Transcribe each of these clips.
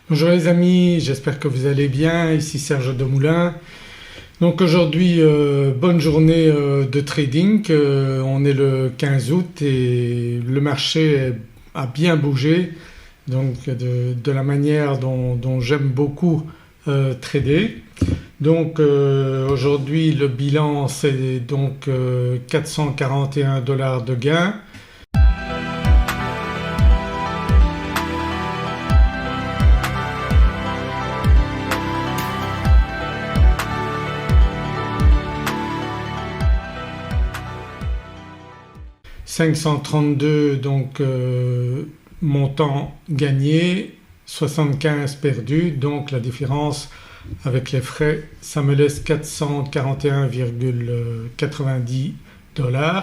Bonjour les amis, j'espère que vous allez bien, ici Serge Demoulin. Donc aujourd'hui bonne journée de trading, on est le 15 août et le marché a bien bougé donc de la manière dont j'aime beaucoup trader. Donc aujourd'hui le bilan c'est donc 441 $ de gain. « 532 donc montant gagné, 75 perdu, donc la différence avec les frais ça me laisse 441,90 $.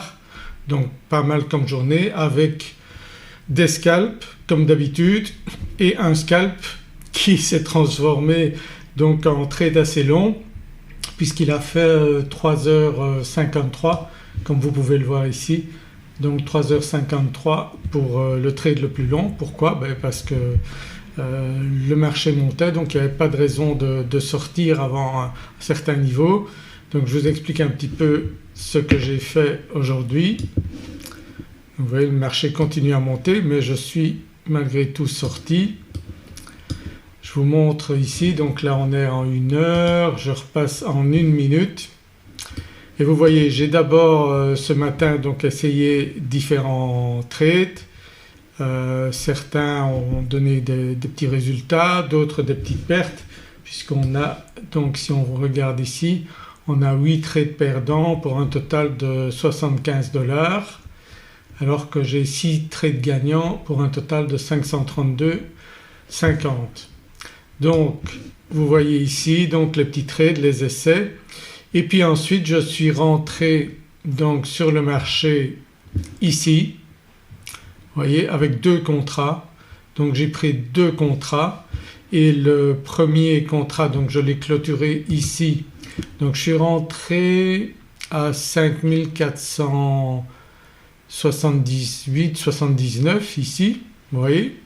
Donc pas mal comme journée avec des scalps comme d'habitude et un scalp qui s'est transformé donc en trade assez long puisqu'il a fait 3h53 comme vous pouvez le voir ici. Donc 3h53 pour le trade le plus long. Pourquoi? Parce que le marché montait donc il n'y avait pas de raison de sortir avant un certain niveau. Donc je vous explique un petit peu ce que j'ai fait aujourd'hui. Vous voyez le marché continue à monter mais je suis malgré tout sorti. Je vous montre ici, donc là on est en 1 heure, je repasse en 1 minute. Et vous voyez j'ai d'abord ce matin donc essayé différents trades. Certains ont donné des petits résultats, d'autres des petites pertes puisqu'on a donc si on regarde ici on a 8 trades perdants pour un total de 75 $ alors que j'ai 6 trades gagnants pour un total de 532,50. Donc vous voyez ici donc les petits trades, les essais. Et puis ensuite je suis rentré donc sur le marché ici, vous voyez avec 2 contrats. Donc j'ai pris 2 contrats et le premier contrat donc je l'ai clôturé ici. Donc je suis rentré à 5478,79 ici, vous voyez,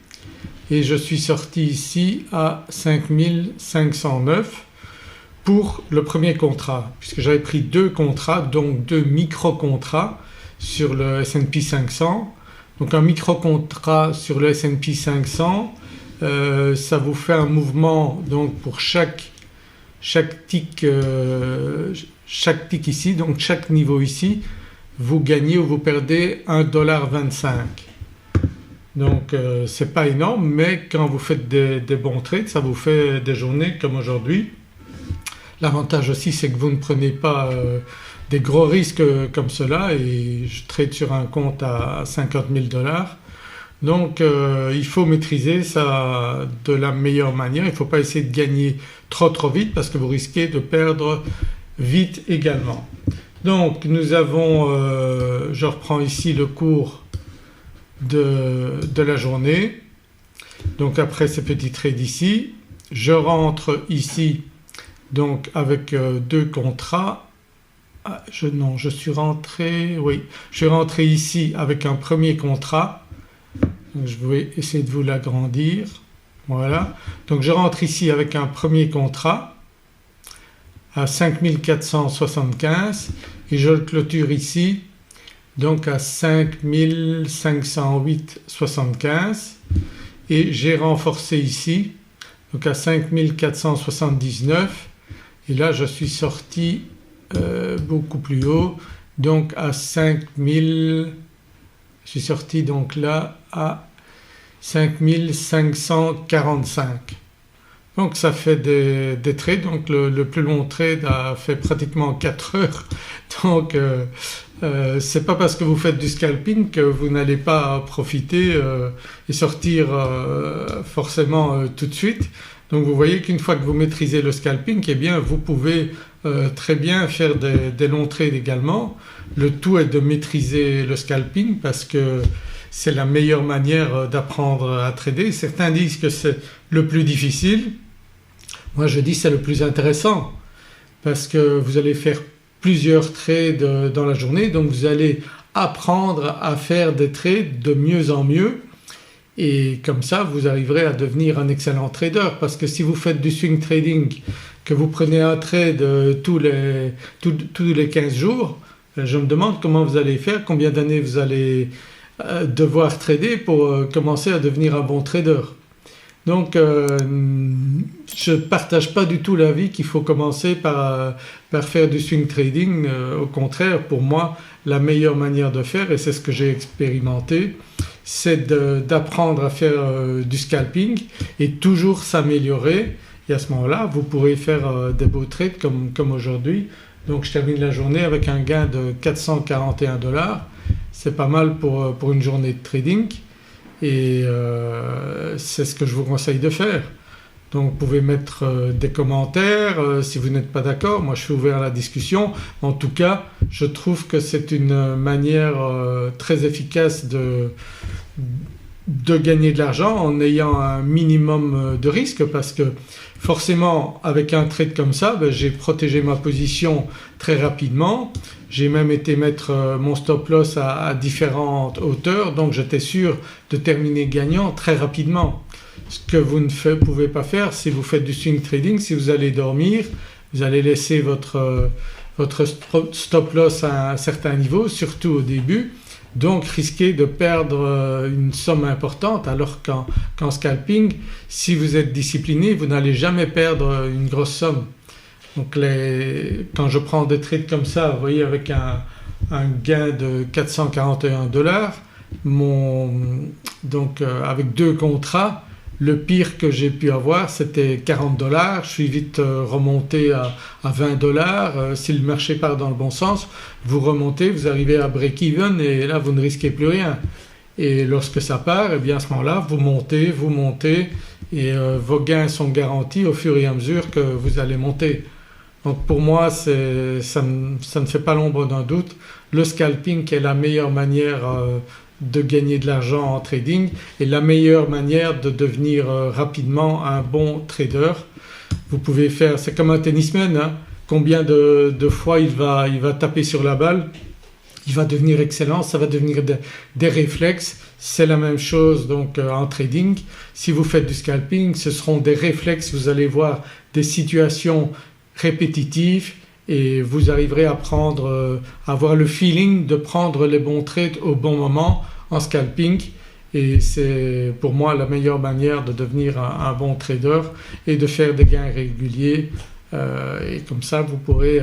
et je suis sorti ici à 5509 pour le premier contrat puisque j'avais pris 2 contrats donc 2 micro-contrats sur le S&P 500. Donc un micro-contrat sur le S&P 500 ça vous fait un mouvement donc pour chaque tick ici, donc chaque niveau ici vous gagnez ou vous perdez 1,25 $. Donc c'est pas énorme mais quand vous faites des bons trades ça vous fait des journées comme aujourd'hui. L'avantage aussi c'est que vous ne prenez pas des gros risques comme cela et je trade sur un compte à 50 000 $. Donc il faut maîtriser ça de la meilleure manière, il ne faut pas essayer de gagner trop vite parce que vous risquez de perdre vite également. Donc nous avons, je reprends ici le cours de la journée. Donc après ces petits trades ici, je rentre ici donc avec 2 contrats. Je suis rentré ici avec un premier contrat. Donc je vais essayer de vous l'agrandir. Voilà. Donc je rentre ici avec un premier contrat à 5475 et je le clôture ici donc à 5508,75 et j'ai renforcé ici donc à 5479 et là je suis sorti beaucoup plus haut donc à 5000, je suis sorti donc là à 5545. Donc ça fait des trades, donc le plus long trade a fait pratiquement 4 heures. Donc c'est pas parce que vous faites du scalping que vous n'allez pas profiter et sortir forcément tout de suite. Donc vous voyez qu'une fois que vous maîtrisez le scalping, eh bien vous pouvez très bien faire des longs trades également. Le tout est de maîtriser le scalping parce que c'est la meilleure manière d'apprendre à trader. Certains disent que c'est le plus difficile. Moi je dis c'est le plus intéressant parce que vous allez faire plusieurs trades dans la journée donc vous allez apprendre à faire des trades de mieux en mieux et comme ça vous arriverez à devenir un excellent trader, parce que si vous faites du swing trading, que vous prenez un trade tous les 15 jours, je me demande comment vous allez faire, combien d'années vous allez devoir trader pour commencer à devenir un bon trader. Donc je ne partage pas du tout l'avis qu'il faut commencer par faire du swing trading. Au contraire, pour moi la meilleure manière de faire, et c'est ce que j'ai expérimenté, c'est d'apprendre à faire du scalping et toujours s'améliorer, et à ce moment-là vous pourrez faire des beaux trades comme aujourd'hui. Donc je termine la journée avec un gain de 441 $. C'est pas mal pour une journée de trading, et c'est ce que je vous conseille de faire. Donc vous pouvez mettre des commentaires si vous n'êtes pas d'accord, moi je suis ouvert à la discussion. En tout cas je trouve que c'est une manière très efficace de gagner de l'argent en ayant un minimum de risque, parce que forcément avec un trade comme ça, j'ai protégé ma position très rapidement. J'ai même été mettre mon stop loss à différentes hauteurs, donc j'étais sûr de terminer gagnant très rapidement. Ce que vous ne pouvez pas faire si vous faites du swing trading, si vous allez dormir, vous allez laisser votre stop loss à un certain niveau, surtout au début, donc risquer de perdre une somme importante, alors qu'en scalping, si vous êtes discipliné, vous n'allez jamais perdre une grosse somme. Donc quand je prends des trades comme ça, vous voyez, avec un gain de 441 $, donc avec 2 contrats, le pire que j'ai pu avoir c'était 40 $. Je suis vite remonté à 20 $. Si le marché part dans le bon sens, vous remontez, vous arrivez à break-even, et là vous ne risquez plus rien. Et lorsque ça part, et bien à ce moment-là vous montez et vos gains sont garantis au fur et à mesure que vous allez monter. Donc pour moi ça ne fait pas l'ombre d'un doute, le scalping est la meilleure manière de gagner de l'argent en trading et la meilleure manière de devenir rapidement un bon trader. Vous pouvez faire, c'est comme un tennisman, hein, combien de fois il va taper sur la balle, il va devenir excellent, ça va devenir des réflexes. C'est la même chose donc en trading. Si vous faites du scalping, ce seront des réflexes, vous allez voir des situations répétitives et vous arriverez à avoir le feeling de prendre les bons trades au bon moment en scalping, et c'est pour moi la meilleure manière de devenir un bon trader et de faire des gains réguliers, et comme ça vous pourrez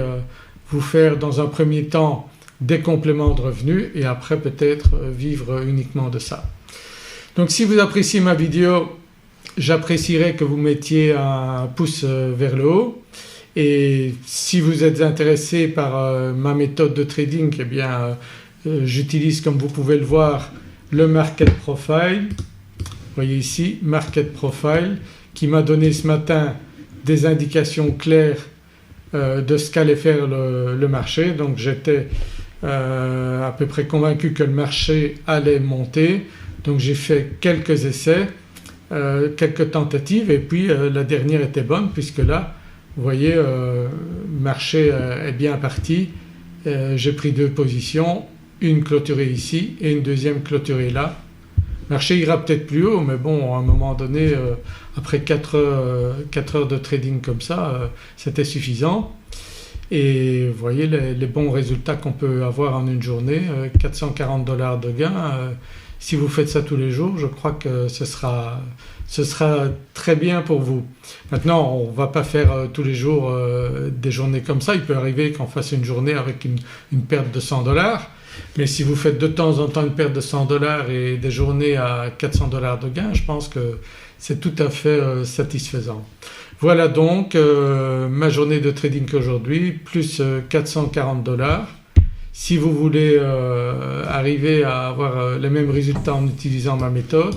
vous faire dans un premier temps des compléments de revenus et après peut-être vivre uniquement de ça. Donc si vous appréciez ma vidéo, j'apprécierais que vous mettiez un pouce vers le haut. Et si vous êtes intéressé par ma méthode de trading, eh bien j'utilise, comme vous pouvez le voir, le Market Profile. Vous voyez ici Market Profile, qui m'a donné ce matin des indications claires de ce qu'allait faire le marché. Donc j'étais à peu près convaincu que le marché allait monter. Donc j'ai fait quelques essais, quelques tentatives, et puis la dernière était bonne, puisque là vous voyez le marché est bien parti. J'ai pris 2 positions, une clôturée ici et une deuxième clôturée là. Le marché ira peut-être plus haut, mais bon, à un moment donné, après 4 heures de trading comme ça, c'était suffisant. Et vous voyez les bons résultats qu'on peut avoir en une journée, 440 $ de gain. Si vous faites ça tous les jours, je crois que ce sera très bien pour vous. Maintenant on ne va pas faire tous les jours des journées comme ça, il peut arriver qu'on fasse une journée avec une perte de 100 $, mais si vous faites de temps en temps une perte de 100 $ et des journées à 400 $ de gain, je pense que c'est tout à fait satisfaisant. Voilà donc ma journée de trading aujourd'hui, plus 440 $. Si vous voulez arriver à avoir les mêmes résultats en utilisant ma méthode,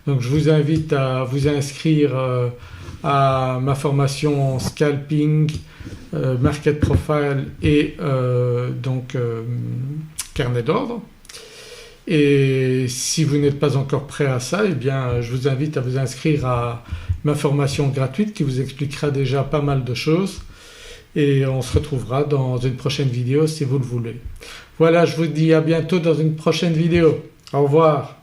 donc je vous invite à vous inscrire à ma formation Scalping, Market Profile et donc carnet d'ordre. Et si vous n'êtes pas encore prêt à ça, eh bien je vous invite à vous inscrire à ma formation gratuite qui vous expliquera déjà pas mal de choses, et on se retrouvera dans une prochaine vidéo si vous le voulez. Voilà, je vous dis à bientôt dans une prochaine vidéo. Au revoir.